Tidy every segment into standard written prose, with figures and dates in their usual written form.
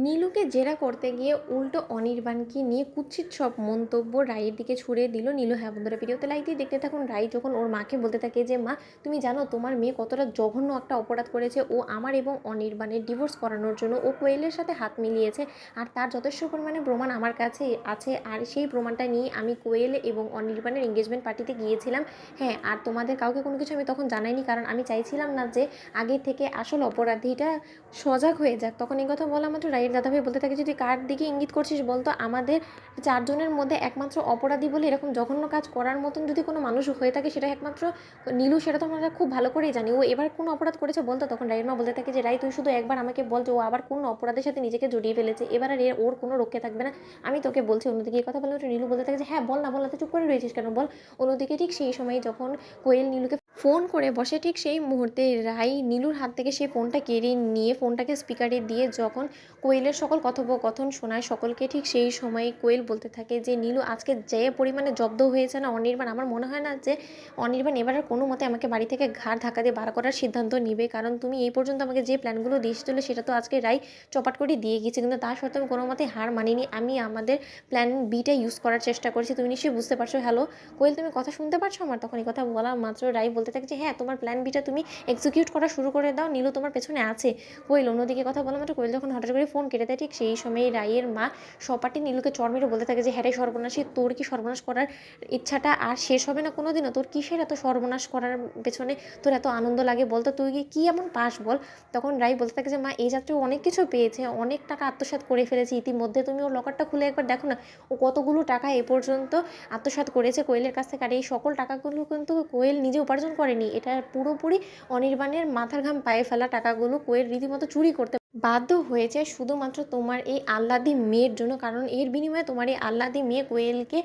নীলুকে জেরা করতে গিয়ে উল্টো অনির্বাণকে নিয়ে কুৎসিত সব মন্তব্য রায়ের দিকে ছুড়ে দিল নীলু। হ্যাঁ বন্ধুরা, ভিডিওতে লাইক দিয়ে দেখতে থাকুন। রাই যখন ওর মাকে বলতে থাকে যে মা, তুমি জানো তোমার মেয়ে কতটা জঘন্য একটা অপরাধ করেছে। ও আমার এবং অনির্বাণের ডিভোর্স করানোর জন্য ও কোয়েলের সাথে হাত মিলিয়েছে, আর তার যথেষ্ট পরিমাণে প্রমাণ আমার কাছে আছে। আর সেই প্রমাণটা নিয়ে আমি কোয়েল এবং অনির্বাণের এঙ্গেজমেন্ট পার্টিতে গিয়েছিলাম। হ্যাঁ, আর তোমাদের কাউকে কোনো কিছু আমি তখন জানাইনি, কারণ আমি চাইছিলাম না যে আগে থেকে আসল অপরাধীটা সজাগ হয়ে যাক। তখন এই কথা বলা মাত্র রায়ের দাদাভাই বলতে থাকে যে তুই কার দিকে ইঙ্গিত করছিস বলতো? আমাদের চারজনের মধ্যে একমাত্র অপরাধী বলে এরকম জঘন্য কাজ করার মতন যদি কোনো মানুষ হয়ে থাকে সেটা একমাত্র নীলু। সেটা তো আমরা খুব ভালো করেই জানি। ও এবার কোন অপরাধ করেছে বলতো? তখন রায়ের মা বলতে থাকে যে রাই, তুই শুধু একবার আমাকে বল যে ও আবার কোন অপরাধের সাথে নিজেকে জড়িয়ে ফেলেছে। এবার আর ওর কোনো রক্ষে থাকবে না, আমি তোকে বলছি। অন্যদিকে এই কথা বলে নীলু বলতে থাকে যে হ্যাঁ বল না, বল না, তুই চুপ করে রয়েছিস কেন, বল। অন্যদিকে ঠিক সেই সময় যখন কোয়েল নীলুকে ফোন করে বসে, ঠিক সেই মুহূর্তে রাই নীলুর হাত থেকে সেই ফোনটা কেড়ে নিয়ে ফোনটাকে স্পিকারে দিয়ে যখন কোয়েলের সকল কথোপকথন শোনায় সকলকে, ঠিক সেই সময় কোয়েল বলতে থাকে যে নীলু আজকে যে পরিমাণে জব্দ হয়েছে না অনির্বাণ, আমার মনে হয় না যে অনির্বাণ এবার আর কোনো মতে আমাকে বাড়ি থেকে ঘাড় ধাক্কা দিয়ে বার করার সিদ্ধান্ত নিবে। কারণ তুমি এই পর্যন্ত আমাকে যে প্ল্যানগুলো দিয়েছিলে সেটা তো আজকে রাই চপাট করে দিয়ে গেছে, কিন্তু তা সত্ত্বেও আমি কোনো মতে হার মানিনি। আমি আমাদের প্ল্যান বিটা ইউজ করার চেষ্টা করছি, তুমি নিশ্চয়ই বুঝতে পারছো। হ্যালো কোয়েল, তুমি কথা শুনতে পারছো আমার? তখন এই কথা বলা মাত্র রাই বলতে থাকে যে হ্যাঁ, তোমার প্ল্যান বিটা তুমি এক্সিকিউট করা শুরু করে দাও, নীলু তোমার পেছনে আছে। কোয়েল অন্যদিকে কথা বলা মাত্র কোয়েল যখন হঠাৎ করে ফোন কেটে দেয়, ঠিক সেই সময় রাইয়ের মা সপাটি নীলুকে চড় মেরে বলতে থাকে যে হ্যাঁ রে সর্বনাশী, তোর কি সর্বনাশ করার ইচ্ছাটা আর শেষ হবে না কোনোদিনও? তোর কিসের এত সর্বনাশ করার পেছনে তোর এত আনন্দ লাগে বলতো? তুই কি এমন পাস বল? তখন রাই বলতে থাকে যে মা, এই যাত্রী অনেক কিছু পেয়েছে, অনেক টাকা আত্মসাৎ করে ফেলেছে ইতিমধ্যে। তুমি ওর লকারটা খুলে একবার দেখো না, ও কতগুলো টাকা এ পর্যন্ত আত্মসাৎ করেছে কোয়েলের কাছ থেকে। আর এই সকল টাকাগুলো কিন্তু কোয়েল নিজে উপার্জন করেনি, এটা পুরোপুরি অনির্বাণের মাথার ঘাম পায়ে ফেলা টাকাগুলো কোয়েল রীতিমতো চুরি করতে বাধ্য হয়েছে শুধুমাত্র তোমার এই আহ্লাদি মেয়ের জন্য। কারণ এর বিনিময়ে তোমার এই আহ্লাদি মেয়ে কোয়েলকে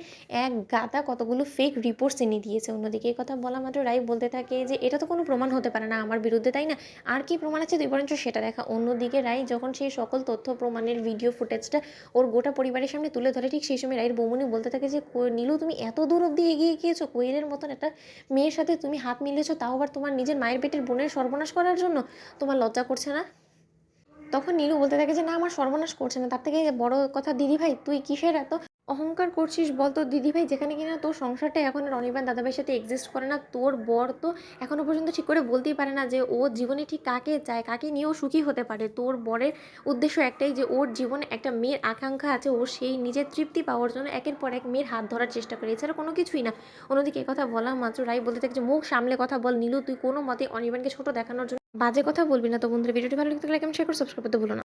এক গাদা কতগুলো ফেক রিপোর্টস এনে দিয়েছে। অন্যদিকে এই কথা বলা মাত্র রাই বলতে থাকে যে এটা তো কোনো প্রমাণ হতে পারে না আমার বিরুদ্ধে, তাই না? আর কি প্রমাণ আছে তুই বরঞ্চ সেটা দেখা। অন্যদিকে রাই যখন সেই সকল তথ্য প্রমাণের ভিডিও ফুটেজটা ওর গোটা পরিবারের সামনে তুলে ধরে, ঠিক সেই সময় রাইয়ের বৌমনি বলতে থাকে যে নীলু, তুমি এত দূর অব্দি এগিয়ে গিয়েছো কোয়েলের মতন একটা মেয়ের সাথে তুমি হাত মিলিয়েছো, তাও আবার তোমার নিজের মায়ের পেটের বোনের সর্বনাশ করার জন্য। তোমার লজ্জা করছে না? তখন নীলু বলতে থাকে যে না, আমার সর্বনাশ করছে না, তার থেকে বড় কথা দিদিভাই, তুই কিসের এত অহংকার করছিস বলতো? দিদিভাই, যেখানে কিনা তোর সংসারটা এখন আর অনির্বাণ দাদাভাইয়ের সাথে এক্সিস্ট করে না, তোর বর তো এখনো পর্যন্ত ঠিক করে বলতেই পারে না যে ও জীবনে ঠিক কাকে চায়, কাকে নিয়েও সুখী হতে পারে। তোর বরের উদ্দেশ্য একটাই যে ওর জীবনে একটা মেয়ের আকাঙ্ক্ষা আছে, ও সেই নিজের তৃপ্তি পাওয়ার জন্য একের পর এক মেয়ের হাত ধরার চেষ্টা করে, এছাড়া কোনো কিছুই না। অন্যদিকে কথা বলা মাত্র রাই বলতে থাকে যে মুখ সামলে কথা বল নীলু, তুই কোনো মতে অনির্বাণকে ছোট দেখানোর জন্য বাজে কথা বলবি না। তো বন্ধুরা, ভিডিওটি ভালো লাগলে কেমন শেয়ার করে সাবস্ক্রাইব করতে ভুলো না।